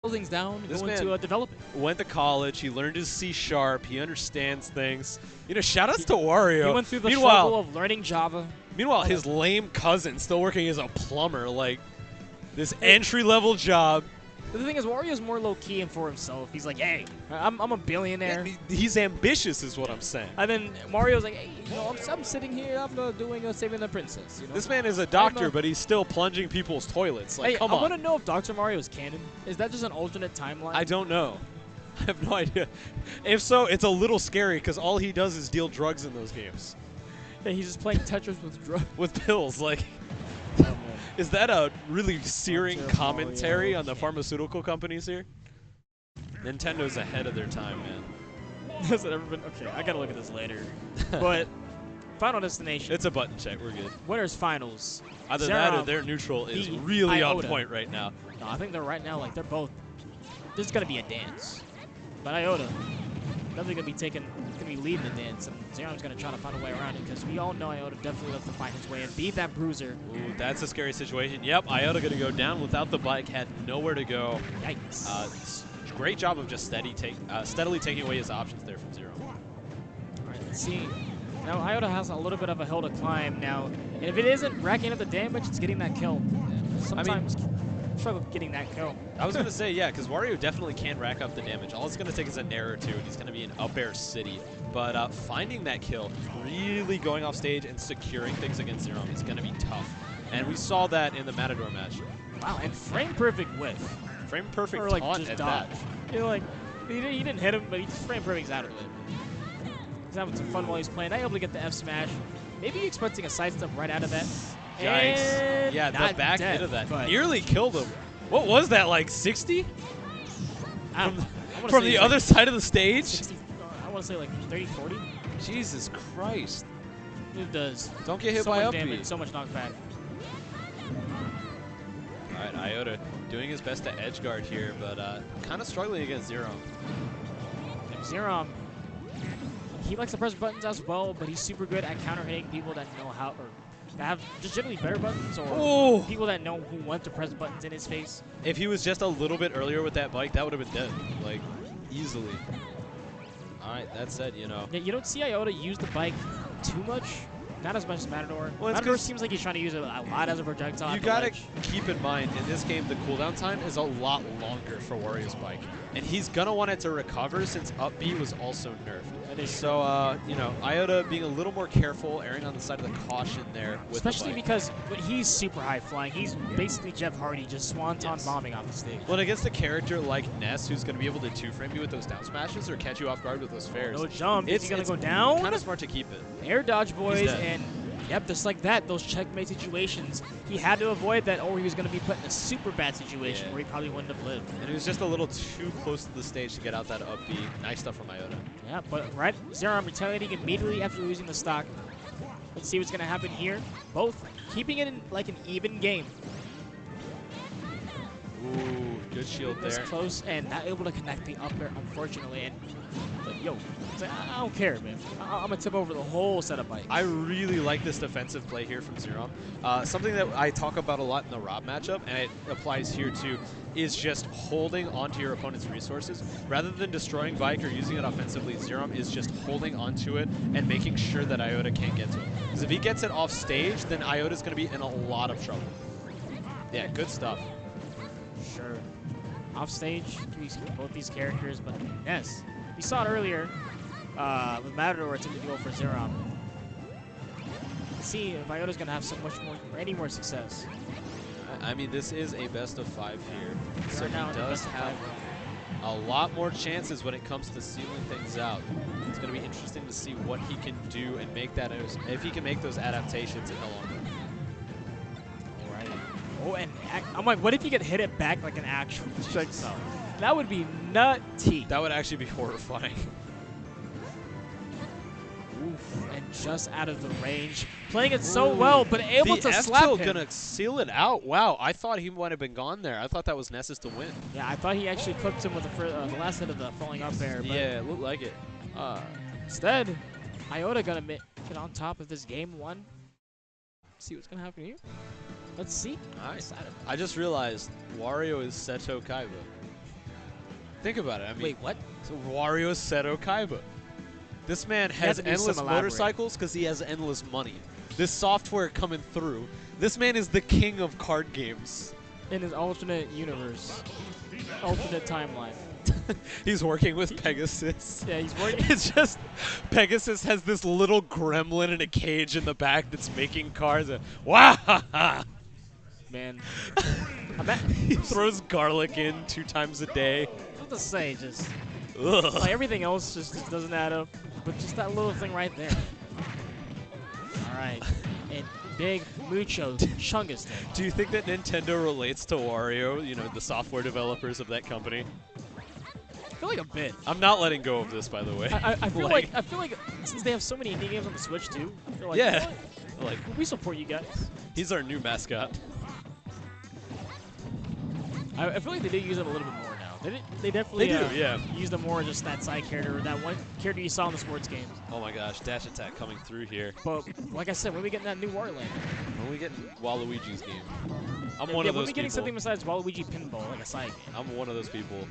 things down and This go man into developing. Went to college. He learned his C#. He understands things. You know, shoutouts to Wario. He went through the struggle of learning Java. Meanwhile, his lame cousin still working as a plumber. Like, this entry-level job. The thing is, Wario's more low-key and for himself. He's like, hey, I'm a billionaire. He's ambitious is what I'm saying. And then Mario's like, hey, you know, I'm sitting here, I'm doing Saving the Princess. You know? This man is a doctor, but he's still plunging people's toilets. Like, hey, come on. I want to know if Dr. Mario is canon. Is that just an alternate timeline? I don't know. I have no idea. If so, it's a little scary because all he does is deal drugs in those games. Yeah, he's just playing Tetris with drugs. With pills, like. Oh, is that a really searing commentary on the pharmaceutical companies here? Nintendo's ahead of their time, man. Has it ever been? Okay, I gotta look at this later. But Final Destination. It's a button check. We're good. Winners finals. Either that or their neutral is really on point right now. No, I think they're right now like they're both. There's gonna be a dance, but Iota definitely gonna be leading the dance, and Xerom's gonna try to find a way around it because we all know Iota definitely loves to find his way and beat that bruiser. Ooh, that's a scary situation. Yep, Iota gonna go down without the bike, had nowhere to go. Yikes. Great job of just steadily taking away his options there from Xerom. All right, let's see. Now Iota has a little bit of a hill to climb now, and if it isn't racking up the damage, it's getting that kill. Sometimes struggle getting that kill. I was going to say, yeah, because Wario definitely can rack up the damage. All it's going to take is a nair or two, and he's going to be in up air city. But finding that kill, really going off stage and securing things against Xerom is going to be tough. And we saw that in the Matador match. Wow, and frame perfect whiff. Frame perfect or like taunt just at dodge. that. You know, like he didn't hit him, but he just frame perfect's out of it. He's having some fun while he's playing. Not able to get the F smash. Maybe expecting a sidestep right out of that. Yikes. And yeah, the back dead, hit of that but nearly killed him. What was that, like 60? From the other side of the stage? 60, I want to say like 30, 40. Jesus Christ. It does. Don't get hit so by much up damage, B. so much knockback. All right, Iota doing his best to edge guard here, but kind of struggling against Xerom. And Xerom, he likes to press buttons as well, but he's super good at counter hitting people that know how, or that have just generally better buttons, or people that know who want to press buttons in his face. If he was just a little bit earlier with that bike, that would have been dead, like easily. All right, that said, you know. Yeah, you don't see Iota use the bike too much. Not as much as Matador. Well, Matador seems like he's trying to use it a lot as a projectile. You gotta keep in mind, in this game, the cooldown time is a lot longer for Wario's bike. And he's gonna want it to recover since up B was also nerfed. So, you know, Iota being a little more careful, erring on the side of the caution there with especially the bike. because he's super high flying. He's basically Jeff Hardy, just swanton bombing off the stage. Well, against a character like Ness, who's gonna be able to two-frame you with those down smashes or catch you off guard with those fairs. No jump. Is he gonna go down? Kind of smart to keep it. Air dodge, boys, and yep, just like that, those checkmate situations. He had to avoid that, or he was going to be put in a super bad situation where he probably wouldn't have lived. And he was just a little too close to the stage to get out that up B. Nice stuff from Iota. Yeah, but right, Xerom retaliating immediately after losing the stock. Let's see what's going to happen here. Both keeping it in like an even game. Ooh, good shield there. This close and not able to connect the up air, unfortunately. And like, yo, it's like, I don't care, man. I'm going to tip over the whole set of bikes. I really like this defensive play here from Xerom. Something that I talk about a lot in the Rob matchup, and it applies here too, is just holding onto your opponent's resources. Rather than destroying bike or using it offensively, Xerom is just holding onto it and making sure that Iota can't get to it. Because if he gets it off stage, then Iota's going to be in a lot of trouble. Yeah, good stuff. Sure. Off stage, both these characters, but yes. We saw it earlier with Matador attempting to go for Xerom. Let's see if Iota's going to have so much more, any more success. I mean, this is a best of 5 here. So now he does have a lot more chances when it comes to sealing things out. It's going to be interesting to see what he can do and make that, if he can make those adaptations in the long run. Oh, and I'm like, what if you could hit it back like an actual projectile? That would be nutty. That would actually be horrifying. Oof, and just out of the range. Playing it so well, but able to slap him. Gonna seal it out. Wow, I thought he might have been gone there. I thought that was Nessus to win. Yeah, I thought he actually cooked him with the last hit of the falling up air. But yeah, it looked like it. Instead, Iota gonna get on top of this game 1. See what's gonna happen here. Let's see. Nice. I just realized Wario is Seto Kaiba. Think about it. I mean, Wait, what? so Wario Seto Kaiba. This man has to do endless some elaborate. motorcycles because he has endless money. This software coming through. This man is the king of card games. In his alternate universe, alternate timeline. He's working with Pegasus. Yeah, he's working. It's just Pegasus has this little gremlin in a cage in the back that's making cards. And, wow! Man, He throws garlic in 2 times a day. what to say? Just Ugh. like everything else just doesn't add up, but just that little thing right there. All right, and big Mucho Chungus thing. Do you think that Nintendo relates to Wario? You know, the software developers of that company. I feel like a bit. I'm not letting go of this, by the way. I feel like since they have so many indie games on the Switch too, I feel like Yeah. Like, we support you guys. he's our new mascot. I feel like they do use them a little bit more now. They definitely They do, yeah. use them more as just that side character, that one character you saw in the sports games. Oh my gosh, dash attack coming through here. But like I said, when we get that new Wario Land, When we get Waluigi's game, I'm yeah, one of when those we getting people. something besides Waluigi Pinball, like a side game. I'm one of those people.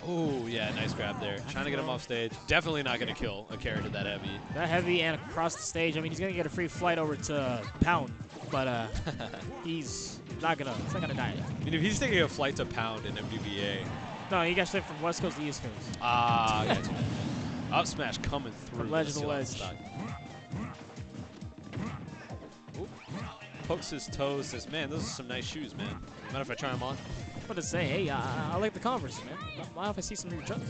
Oh, yeah, nice grab there. Trying to get him off stage. Definitely not going to kill a character that heavy. That heavy and across the stage. I mean, he's gonna get a free flight over to Pound, but he's not gonna die. I mean, if he's taking a flight to Pound in MDVA. No, he got straight from West Coast to East Coast. Ah, yeah. Up smash coming through. From ledge to Steal ledge. stock. Oop. Pokes his toes, says, man, those are some nice shoes, man. Mind if I try them on? I'm gonna say, hey, I like the Converse, man. Why if I see some new junk?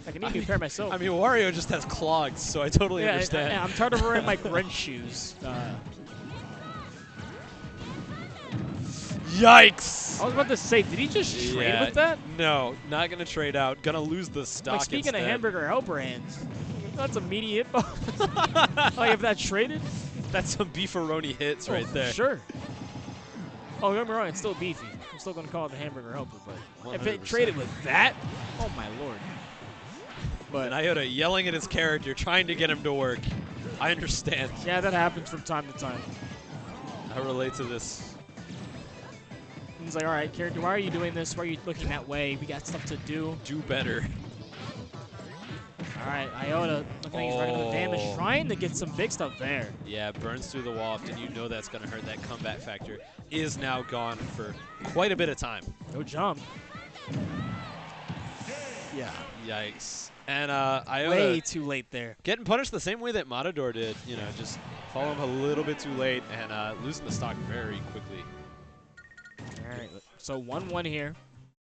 I can even pair myself. I mean, Wario just has clogs, so I totally understand. I'm tired of wearing my Grinch shoes. Yikes! I was about to say, did he just trade with that? No, not gonna trade out. Gonna lose the stock. Like, speaking instead. of hamburger helper hands, that's a meaty hit. Like, if that traded? That's some beefaroni hits right there. Sure. Oh, don't get me wrong, it's still beefy. I'm still going to call it the hamburger helper, but if it 100%. traded with that, oh my lord. But And Iota yelling at his character, trying to get him to work. I understand. yeah, that happens from time to time. I relate to this. He's like, all right, character, why are you doing this? Why are you looking that way? We got stuff to do. Do better. All right, Iota looking like he's running with damage, trying to get some big stuff there. Yeah, burns through the waft, and you know that's going to hurt. That comeback factor is now gone for quite a bit of time. No jump. Yeah. Yikes. And Iota Way too late there. getting punished the same way that Matador did. You know, just follow him a little bit too late and losing the stock very quickly. All right, so 1-1 here.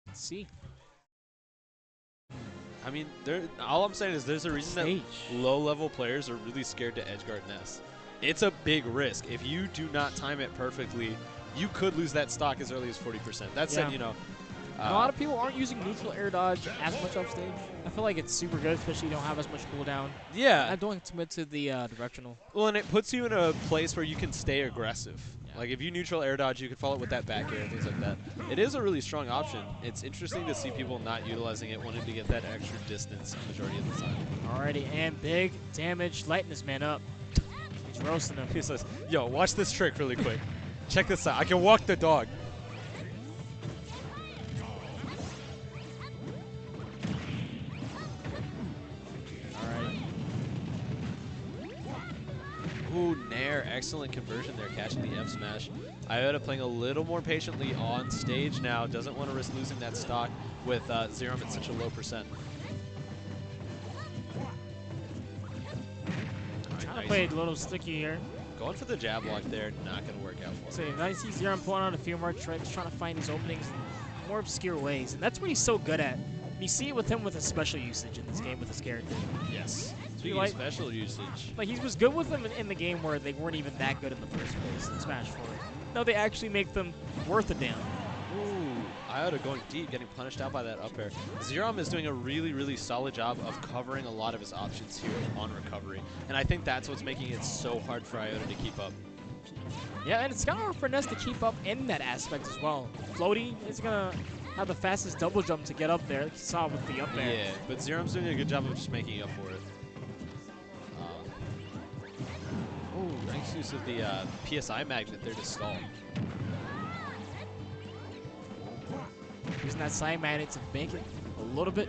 Let's see. I mean, all I'm saying is there's a reason Stage. that low-level players are really scared to edgeguard Ness. It's a big risk. If you do not time it perfectly, you could lose that stock as early as 40%. That said, Yeah. you know, A lot of people aren't using neutral air dodge as much upstage. I feel like it's super good, especially you don't have as much cooldown. yeah. I don't commit to the directional. Well, and it puts you in a place where you can stay aggressive. Yeah. Like if you neutral air dodge, you can follow it with that back air and things like that. It is a really strong option. It's interesting to see people not utilizing it, wanting to get that extra distance majority of the time. Alrighty, and big damage, lighting this man up. He's roasting him. He says, yo, watch this trick really quick. Check this out. I can walk the dog. Alright. Ooh, Nair, excellent conversion there, catching the F smash. Iota playing a little more patiently on stage now, doesn't want to risk losing that stock with Xerom at such a low percent. Trying to play it a little sticky here. Going for the jab block there, not going to work out for So him. I see Xerom pulling on a few more tricks, trying to find these openings in more obscure ways, and that's what he's so good at. You see it with him with his special usage in this game with his character. Yes. Speaking like- of special usage, Like, he was good with them in the game where they weren't even that good in the first place in Smash 4. No, they actually make them worth a damn. ooh, Iota going deep, getting punished out by that up air. Xerom is doing a really, really solid job of covering a lot of his options here on recovery, and I think that's what's making it so hard for Iota to keep up. Yeah, and it's kind of hard for Ness to keep up in that aspect as well. Floaty is going to have the fastest double jump to get up there. You saw with the up air. Yeah, but Xerom's doing a good job of just making up for it. Ooh, nice use of the PSI magnet there to stall. Using that side magnet to make it a little bit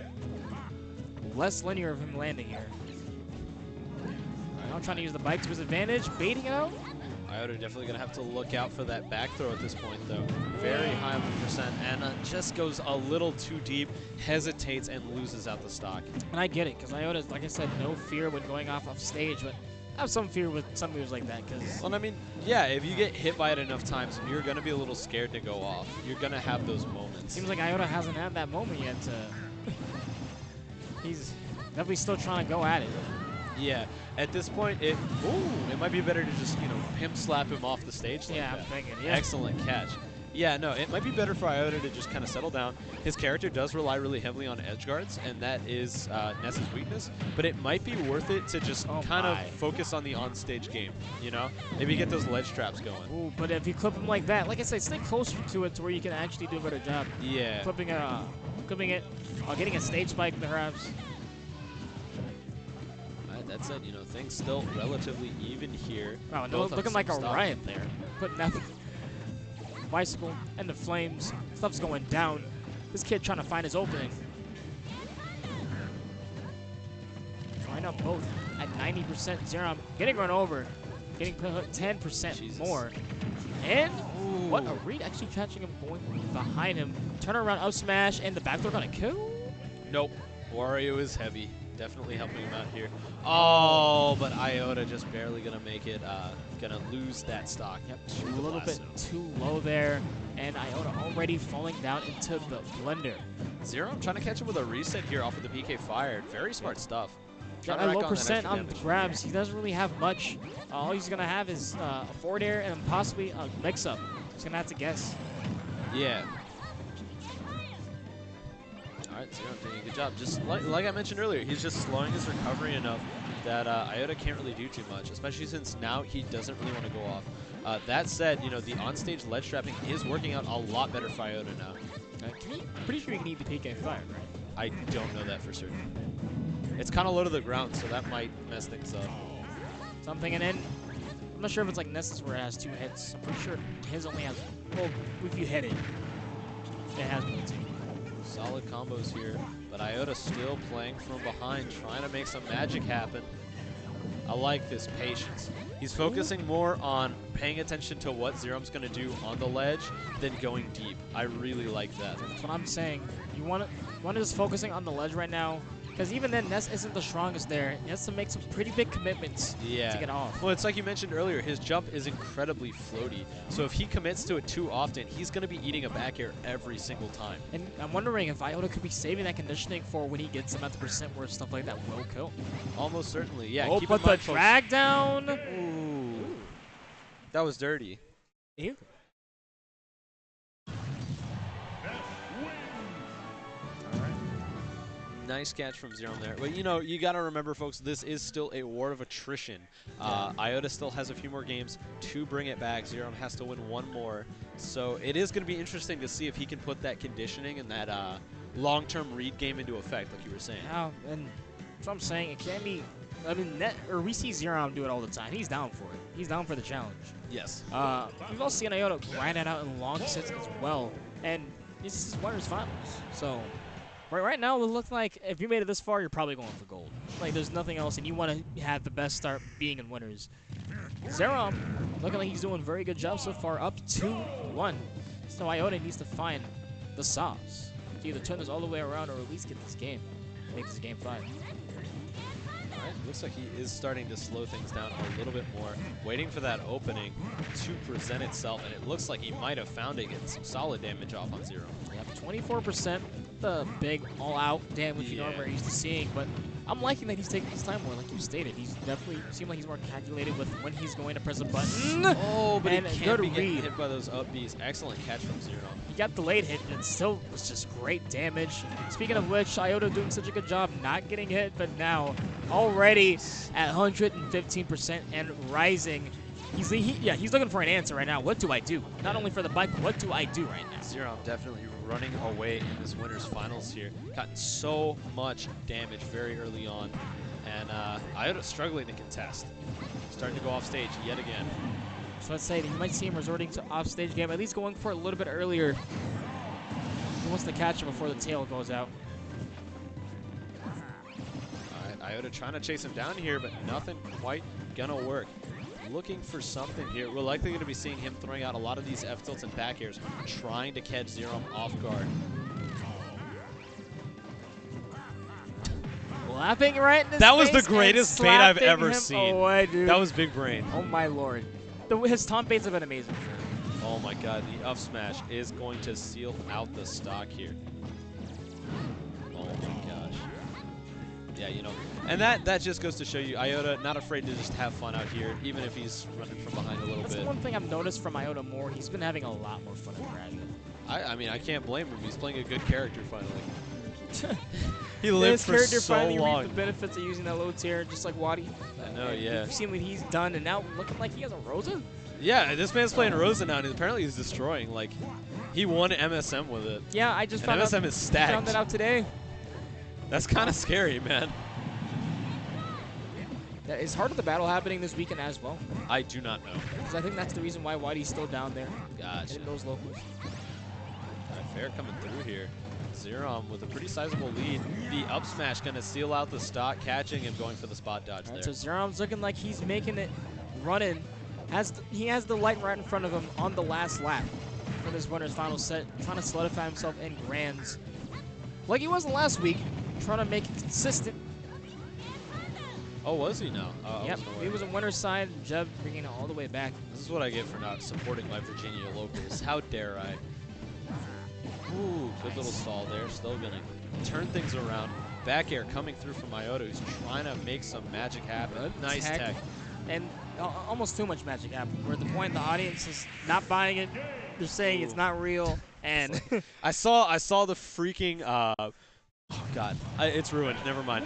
less linear of him landing here. Now trying to use the bike to his advantage, baiting it out. Iota definitely going to have to look out for that back throw at this point, though. Very high on the percent, and just goes a little too deep, hesitates, and loses out the stock. And I get it, because Iota, like I said, no fear when going off stage, but I have some fear with some moves like that. Cause well, I mean, yeah, if you get hit by it enough times, and you're going to be a little scared to go off. You're going to have those moments. Seems like Iota hasn't had that moment yet. He's definitely still trying to go at it. Yeah, at this point, it might be better to just, pimp slap him off the stage like yeah, that. I'm thinking, yeah. Excellent catch. Yeah, no, it might be better for Iota to just kind of settle down. His character does rely really heavily on edge guards, and that is Ness's weakness, but it might be worth it to just kind of focus on the on-stage game, Maybe get those ledge traps going. Ooh, but if you clip him like that, like I said, stay closer to it to where you can actually do a better job. Yeah. Clipping it, getting a stage spike perhaps. That said, things still relatively even here. Wow, no, looking like a riot there. Putting that bicycle and the flames. Stuff's going down. This kid trying to find his opening. Right now both at 90%. Xerom getting run over. Getting 10% more. And what a read, actually catching him going behind him. Turn around up smash and the back throw gonna kill? Nope. Wario is heavy. Definitely helping him out here. Oh, but Iota just barely gonna make it. Gonna lose that stock. Yep, a little bit too low there, and Iota already falling down into the blender. Xerom trying to catch him with a reset here off of the PK fired. Very smart stuff. Got a low percent on the grabs. He doesn't really have much. All he's gonna have is a forward air and possibly a mix-up. He's gonna have to guess. Yeah. Alright, Xerom doing a good job. Just like I mentioned earlier, he's just slowing his recovery enough that Iota can't really do too much, especially since now he doesn't really want to go off. That said, the on-stage ledge trapping is working out a lot better for Iota now. Pretty sure you need the PK fire, right? I don't know that for certain. It's kind of low to the ground, so that might mess things up. So I'm thinking I'm not sure if it's like Ness's where it has 2 hits. I'm pretty sure his only has, well, if you hit it, it has 1 too. Solid combos here, but Iota still playing from behind, trying to make some magic happen. I like this patience. He's focusing more on paying attention to what Xerom's going to do on the ledge than going deep. I really like that. That's what I'm saying. You want to just focusing on the ledge right now, because even then, Ness isn't the strongest there. He has to make some pretty big commitments to get off. Well, it's like you mentioned earlier, his jump is incredibly floaty. So if he commits to it too often, he's going to be eating a back air every single time. And I'm wondering if Iota could be saving that conditioning for when he gets him at the percent where stuff like that will kill. Almost certainly, yeah. Oh, but the drag down. Ooh. That was dirty. Ew. Nice catch from Xerom there. But, you got to remember, folks, this is still a war of attrition. Iota still has a few more games to bring it back. Xerom has to win 1 more. So it is going to be interesting to see if he can put that conditioning and that long-term read game into effect, like you were saying. Yeah, and that's what I'm saying. It can be, we see Xerom do it all the time. He's down for it. He's down for the challenge. Yes. We've also seen Iota grind it out in long sets as well. And this is winners finals. So right now, it looks like if you made it this far, you're probably going for gold. Like, there's nothing else, and you want to have the best start being in winners. Xerom, looking like he's doing a very good job so far, up 2-1. So Iota needs to find the sauce to either turn this all the way around or at least get this game. Make this game 5. All right, looks like he is starting to slow things down a little bit more, waiting for that opening to present itself, and it looks like he might have found it, getting some solid damage off on Xerom. Yep, 24%. The big all-out damage you know we're used to seeing, but I'm liking that he's taking his time more, like you stated. He's definitely seemed like he's more calculated with when he's going to press a button. Oh, but and he can't be getting hit by those up Bs. Excellent catch from Xerom. He got delayed hit, and it still was just great damage. Speaking of which, Iota doing such a good job not getting hit, but now already at 115% and rising. He's looking for an answer right now. What do I do? Not only for the bike, but what do I do right now? Xerom definitely running away in this winners finals here. Gotten so much damage very early on. And Iota struggling to contest. Starting to go off stage yet again. So let's say that you might see him resorting to off stage game, at least going for it a little bit earlier. He wants to catch him before the tail goes out. All right, Iota trying to chase him down here, but nothing quite gonna work. Looking for something here. We're likely going to be seeing him throwing out a lot of these F tilts and back airs, trying to catch Xerom off guard. Lapping right in his That was face the greatest and bait I've slapping ever him seen. away, dude. That was big brain. Oh my lord. His taunt baits have been amazing. Oh my god, the up smash is going to seal out the stock here. Oh my gosh. Yeah, you know, and that just goes to show you, Iota not afraid to just have fun out here, even if he's running from behind a little That's bit. the one thing I've noticed from Iota more. He's been having a lot more fun in Dragon. I mean, I can't blame him. He's playing a good character finally. He His lived for character so finally long. reaped the benefits of using that low tier, just like Wadi. I know, And yeah. You've seen what he's done, and now looking like he has a Rosa? Yeah, this man's playing Rosa now, and apparently he's destroying. Like, he won MSM with it. Yeah, I just And found MSM is stacked. that out today. That's kind of scary, man. Is Heart of the Battle happening this weekend as well? I do not know. Because I think that's the reason why Wadi's still down there. Gotcha. In those locals. Fair coming through here. Xerom with a pretty sizable lead. The up smash going to seal out the stock, catching him, going for the spot dodge there. So Xerom's looking like he's making it running. He has the light right in front of him on the last lap for this winner's final set, trying to solidify himself in grands. Like he wasn't last week, trying to make it consistent. Oh, was he now? Yep, he was a winner's side. Jeb bringing it all the way back. This is what I get for not supporting my Virginia locals. How dare I? Ooh, good little stall there. Still going to turn things around. Back air coming through from Iota, who's trying to make some magic happen. Good Nice tech. And almost too much magic happened. We're at the point the audience is not buying it. They're saying it's not real. And I saw the freaking. Oh God, it's ruined. Never mind.